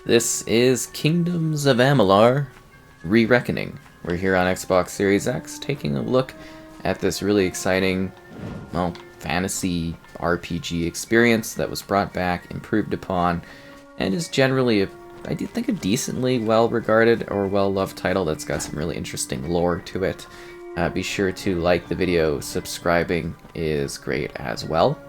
This is Kingdoms of Amalur Re-Reckoning. We're here on Xbox Series X taking a look at this really exciting, well, fantasy RPG experience that was brought back, improved upon, and is generally, I do think, a decently well-regarded or well-loved title that's got some really interesting lore to it. Be sure to like the video, subscribing is great as well.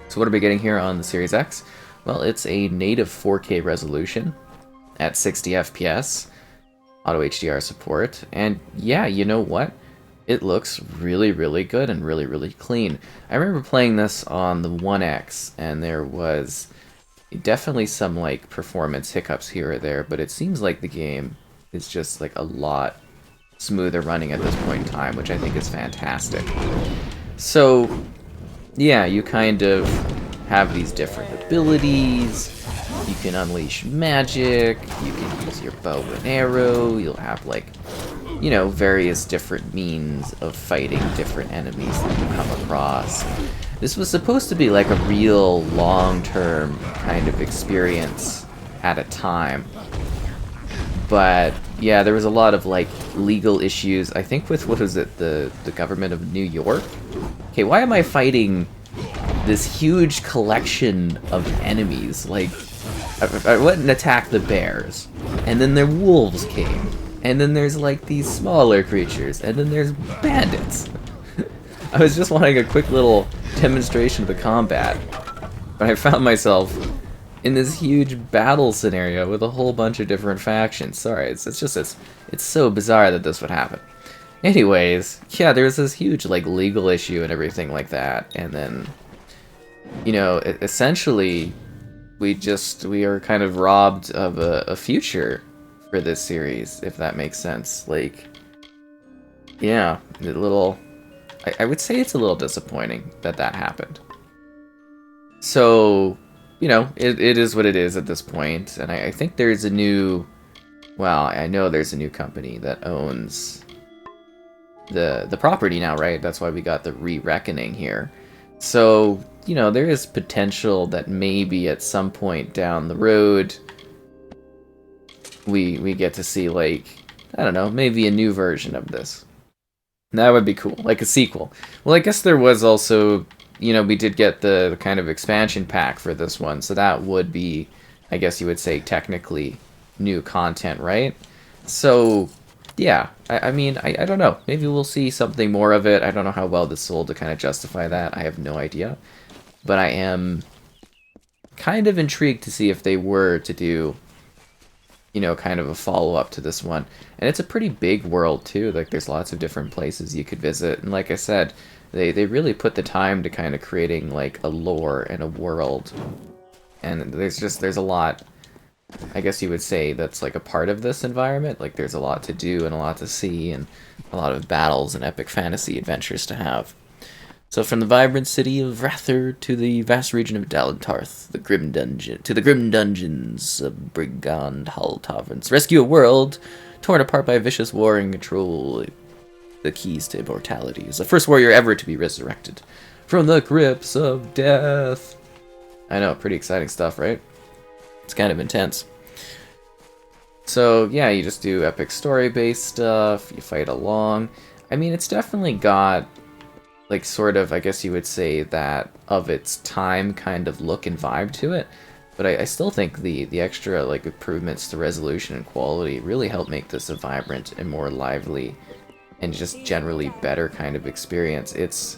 So what are we getting here on the Series X? Well, it's a native 4K resolution at 60 FPS, auto HDR support, and yeah, you know what? It looks really, really good and really, really clean. I remember playing this on the One X, and there was definitely some like performance hiccups here or there, but it seems like the game is just like a lot smoother running at this point in time, which I think is fantastic. So yeah, you kind of have these different abilities. You can unleash magic, you can use your bow and arrow, you'll have, like, you know, various different means of fighting different enemies that you come across. This was supposed to be like a real long-term kind of experience at a time. But yeah, there was a lot of like legal issues, I think with, what was it, the government of New York? Okay, why am I fighting this huge collection of enemies? Like, I went and attacked the bears, and then the wolves came, and then there's like these smaller creatures, and then there's bandits. I was just wanting a quick little demonstration of the combat, but I found myself in this huge battle scenario with a whole bunch of different factions. Sorry, it's so bizarre that this would happen. Anyways, yeah, there's this huge like legal issue and everything like that, and then, you know, essentially we are kind of robbed of a future for this series, if that makes sense. Like, yeah, I would say it's a little disappointing that happened. So, you know, it is what it is at this point, and I think there's a new, well, I know there's a new company that owns the property now, right? That's why we got the Re-Reckoning here. So, you know, there is potential that maybe at some point down the road we get to see, like, I don't know, maybe a new version of this. That would be cool, like a sequel. Well, I guess there was also, you know, we did get the kind of expansion pack for this one, so that would be, I guess you would say, technically new content, right? So yeah, I mean, I don't know. Maybe we'll see something more of it. I don't know how well this sold to kind of justify that. I have no idea. But I am kind of intrigued to see if they were to do, you know, kind of a follow-up to this one. And it's a pretty big world, too. Like, there's lots of different places you could visit. And like I said, they really put the time to kind of creating, like, a lore and a world. And there's a lot, I guess you would say, that's like a part of this environment. Like, there's a lot to do and a lot to see and a lot of battles and epic fantasy adventures to have. So from the vibrant city of Rathir to the vast region of Dalentarth, the grim dungeons of Brigand Hall Caverns, rescue a world torn apart by vicious war and control. The keys to immortality is the first warrior ever to be resurrected from the grips of death. I know, pretty exciting stuff, right? It's kind of intense. So yeah, you just do epic story-based stuff, you fight along. I mean, it's definitely got, like, sort of, I guess you would say, that of its time kind of look and vibe to it. But I still think the extra, like, improvements to resolution and quality really help make this a vibrant and more lively and just generally better kind of experience. It's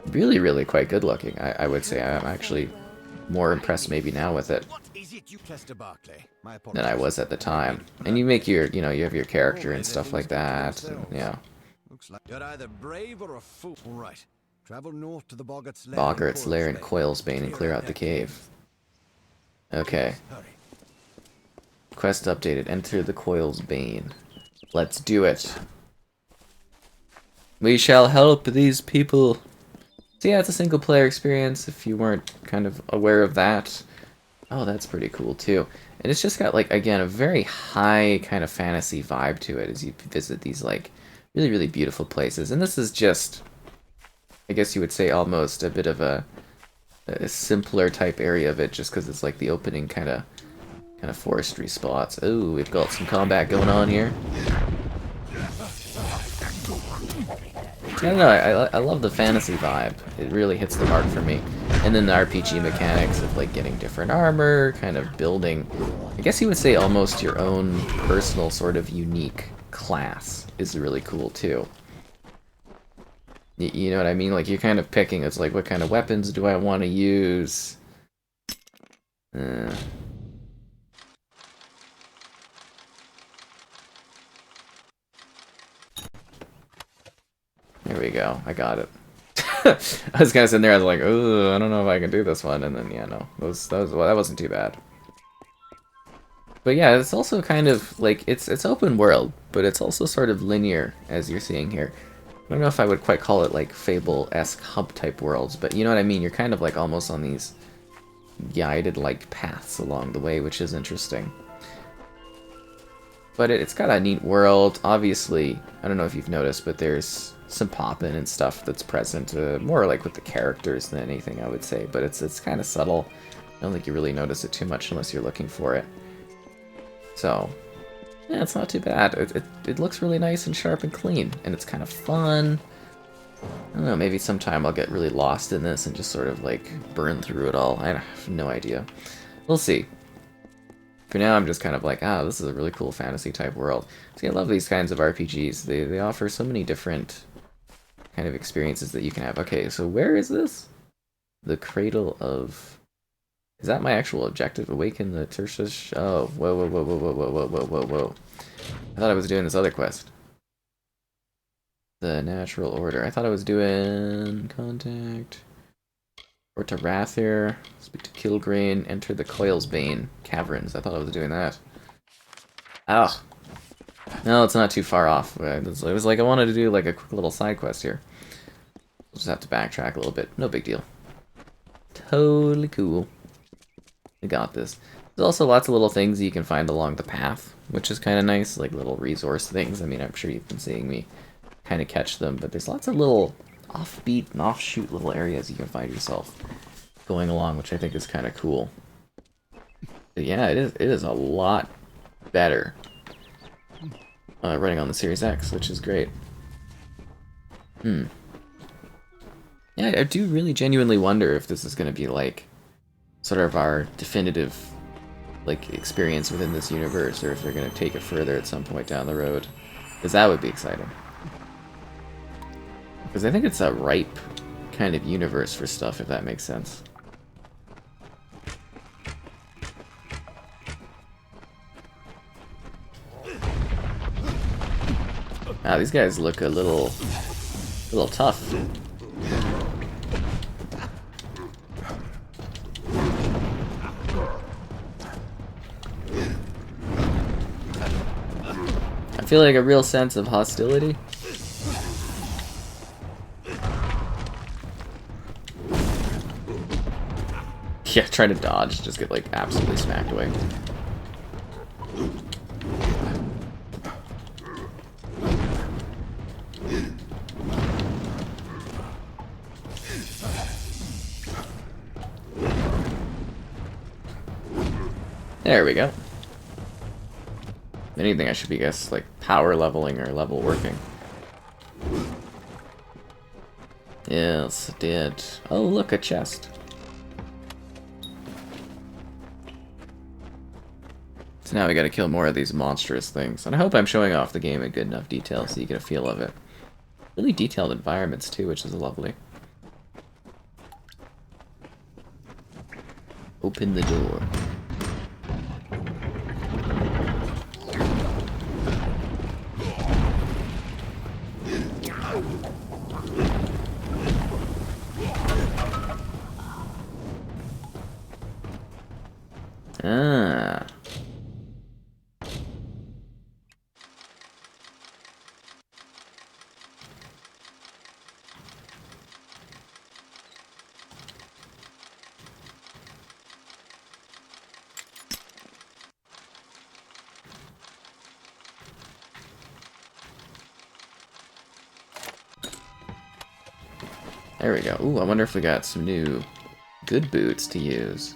really, really quite good looking, I would say. I'm actually more impressed maybe now with it than I was at the time. And you make your, you know, you have your character and stuff like that, and, yeah. Looks like you're either brave or a fool. All right. Travel north to the Boggart's lair in Coilsbane and clear out the cave. Okay. Quest updated. Enter the Coilsbane. Let's do it. We shall help these people. So yeah, it's a single player experience if you weren't kind of aware of that. Oh, that's pretty cool too. And it's just got, like, again, a very high kind of fantasy vibe to it as you visit these, like, really, really beautiful places. And this is just, I guess you would say, almost a bit of a simpler type area of it, just because it's like the opening kind of kind of forestry spots. Oh, we've got some combat going on here. I don't know, I love the fantasy vibe. It really hits the mark for me. And then the RPG mechanics of like getting different armor, kind of building, I guess you would say almost your own personal sort of unique class is really cool too. You know what I mean? Like you're kind of picking, it's like what kind of weapons do I want to use? There we go. I got it. I was kind of sitting there. I was like, "Oh, I don't know if I can do this one." And then, yeah, no, that wasn't too bad. But yeah, it's also kind of like it's open world, but it's also sort of linear, as you're seeing here. I don't know if I would quite call it like Fable-esque hub type worlds, but you know what I mean. You're kind of like almost on these guided like paths along the way, which is interesting. But it's got a neat world. Obviously, I don't know if you've noticed, but there's some popping and stuff that's present, more like with the characters than anything, I would say. But it's kind of subtle. I don't think you really notice it too much unless you're looking for it. So, yeah, it's not too bad. It looks really nice and sharp and clean, and it's kind of fun. I don't know, maybe sometime I'll get really lost in this and just sort of like burn through it all. I have no idea. We'll see. For now, I'm just kind of like, this is a really cool fantasy type world. See, I love these kinds of RPGs. They offer so many different kind of experiences that you can have. Okay, so where is this? The Cradle of... Is that my actual objective? Awaken the Tertius... Oh, whoa. I thought I was doing this other quest. The Natural Order. I thought I was doing... Contact... Or to Rathir, speak to Kilgrain, enter the Coilsbane Caverns. I thought I was doing that. Oh. No, it's not too far off. It was like I wanted to do like a quick little side quest here. We'll just have to backtrack a little bit. No big deal. Totally cool. We got this. There's also lots of little things you can find along the path, which is kind of nice, like little resource things. I mean, I'm sure you've been seeing me kind of catch them, but there's lots of little offbeat and offshoot little areas you can find yourself going along, which I think is kind of cool. But yeah, it is a lot better running on the Series X, which is great. Yeah, I do really genuinely wonder if this is going to be like sort of our definitive like experience within this universe, or if they're going to take it further at some point down the road, because that would be exciting. Because I think it's a ripe kind of universe for stuff, if that makes sense. These guys look a little tough. I feel like a real sense of hostility. Yeah, try to dodge, just get like absolutely smacked away. There we go. Anything I should be, guess, like power leveling or level working. Yes, it did. Oh, look, a chest. So now we gotta kill more of these monstrous things. And I hope I'm showing off the game in good enough detail so you get a feel of it. Really detailed environments too, which is lovely. Open the door. Ah. There we go. Ooh, I wonder if we got some new good boots to use.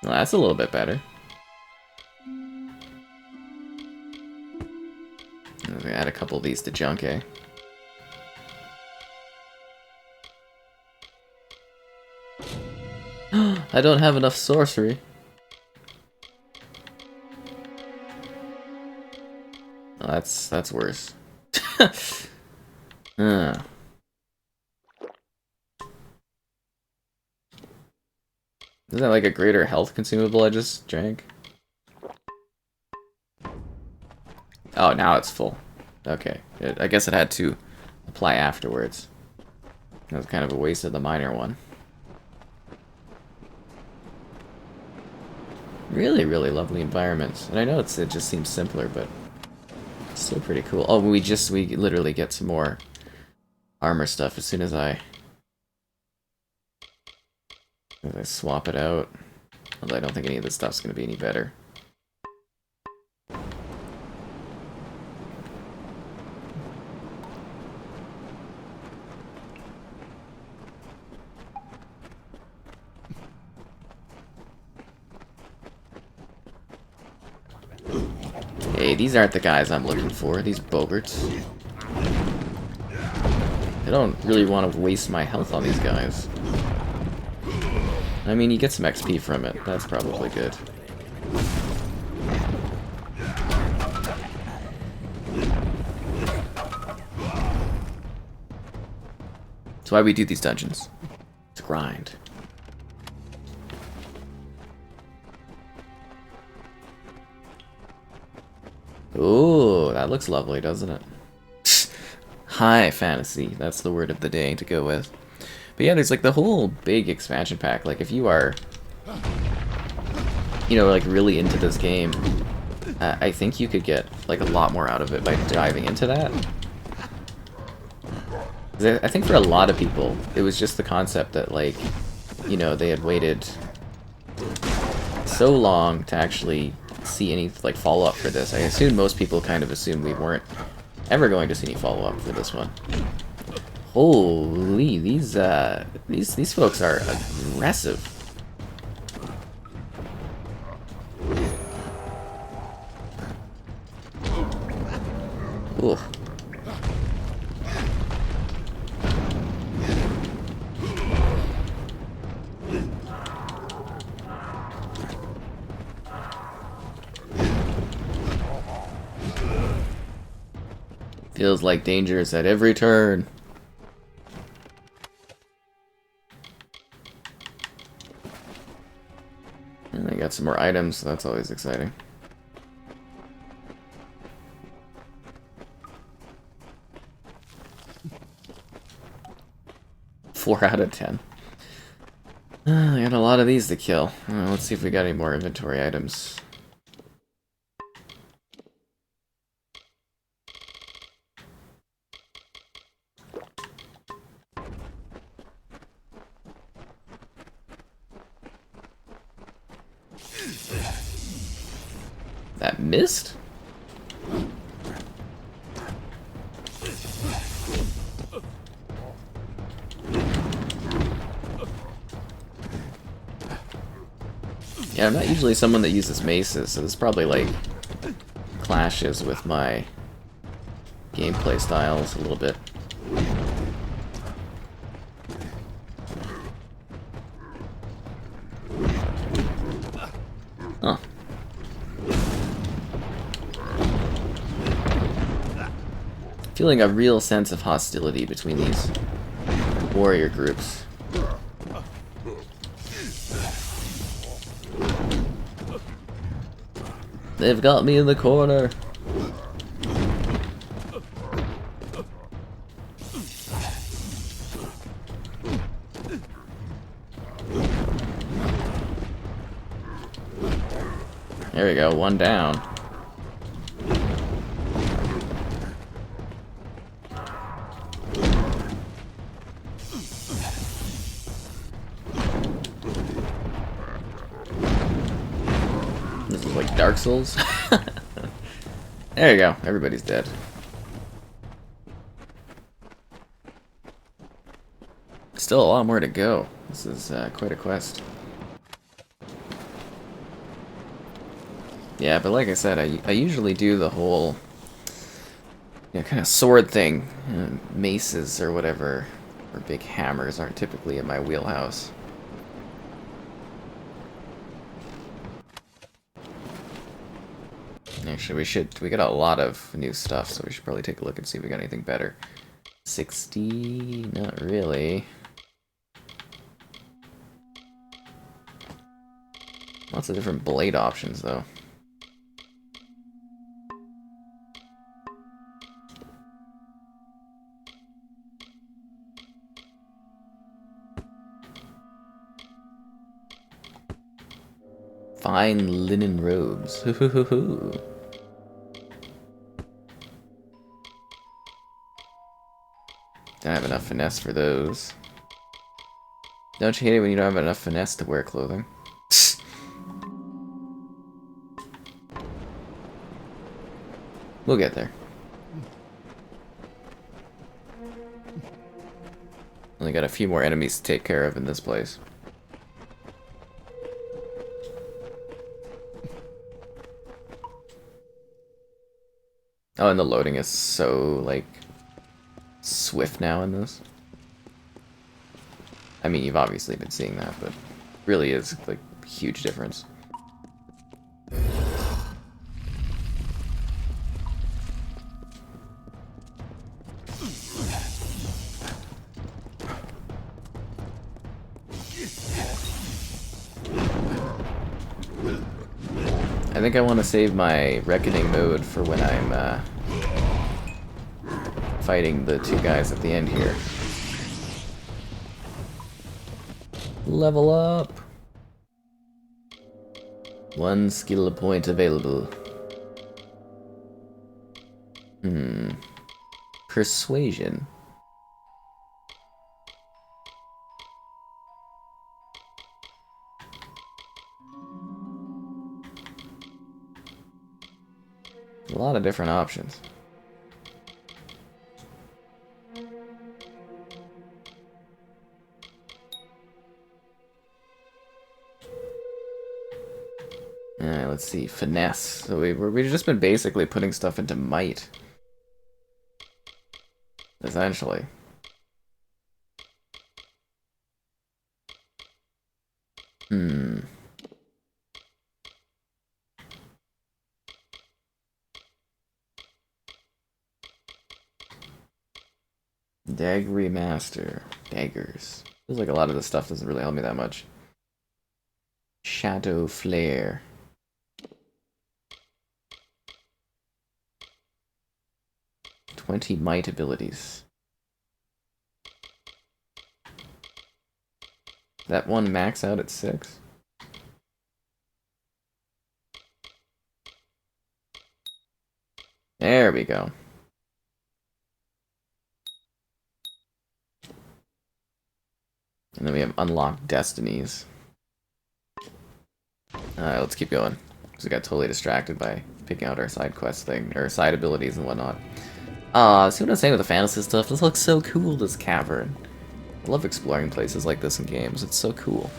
Well, that's a little bit better. We add a couple of these to junk, eh? I don't have enough sorcery. Oh, that's worse. Isn't that like a greater health consumable I just drank? Oh, now it's full. Okay. I guess it had to apply afterwards. That was kind of a waste of the minor one. Really, really lovely environments. And I know it just seems simpler, but it's still pretty cool. Oh, we literally get some more armor stuff as soon as I swap it out. Although I don't think any of this stuff's going to be any better. Hey, these aren't the guys I'm looking for, these bogarts. I don't really want to waste my health on these guys. I mean, you get some XP from it, that's probably good. That's why we do these dungeons. To grind. Ooh, that looks lovely, doesn't it? High fantasy, that's the word of the day to go with. But yeah, there's like the whole big expansion pack. Like if you are, you know, like really into this game, I think you could get like a lot more out of it by diving into that. 'Cause I think for a lot of people, it was just the concept that like, you know, they had waited so long to actually see any like follow-up for this. I assume most people kind of assumed we weren't ever going to see any follow-up for this one. Holy, these folks are aggressive. Ooh. Feels like danger is at every turn. And I got some more items, so that's always exciting. Four out of 10. I got a lot of these to kill. Let's see if we got any more inventory items. That missed? Yeah, I'm not usually someone that uses maces, so this probably like clashes with my gameplay styles a little bit. Huh. Feeling a real sense of hostility between these warrior groups. They've got me in the corner. There we go, one down. This is like Dark Souls. There you go, everybody's dead. Still a lot more to go. This is quite a quest. Yeah, but like I said, I usually do the whole, you know, kind of sword thing. Maces or whatever, or big hammers aren't typically in my wheelhouse. Actually, we got a lot of new stuff, so we should probably take a look and see if we got anything better. 60? Not really. Lots of different blade options, though. Fine linen robes. Hoo hoo hoo hoo. Don't have enough finesse for those. Don't you hate it when you don't have enough finesse to wear clothing? We'll get there. Only got a few more enemies to take care of in this place. Oh, and the loading is so, like, swift now in this. I mean, you've obviously been seeing that, but really is, like, a huge difference. I think I want to save my Reckoning mode for when I'm fighting the two guys at the end here. Level up! 1 skill point available. Persuasion. A lot of different options. Alright, let's see. Finesse. So we've just been basically putting stuff into might. Essentially. Dag remaster. Daggers. Feels like a lot of this stuff doesn't really help me that much. Shadow flare. Might abilities. That one max out at 6? There we go. And then we have unlocked destinies. Alright, let's keep going. Because we got totally distracted by picking out our side quest thing, or side abilities and whatnot. See what I'm saying with the fantasy stuff? This looks so cool, this cavern. I love exploring places like this in games. It's so cool.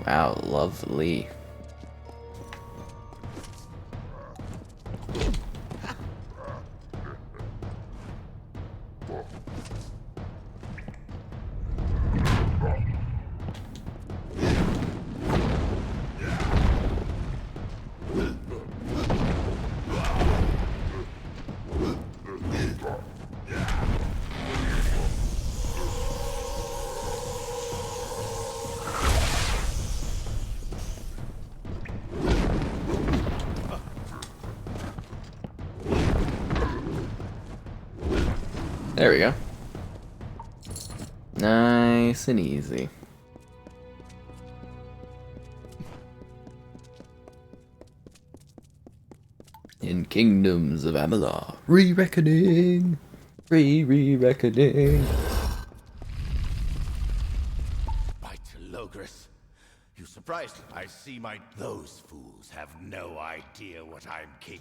Wow, lovely. There we go. Nice and easy. In Kingdoms of Amalur Re-Reckoning! Re-Reckoning! Right, Logris. You surprised? I see those fools have no idea what I'm capable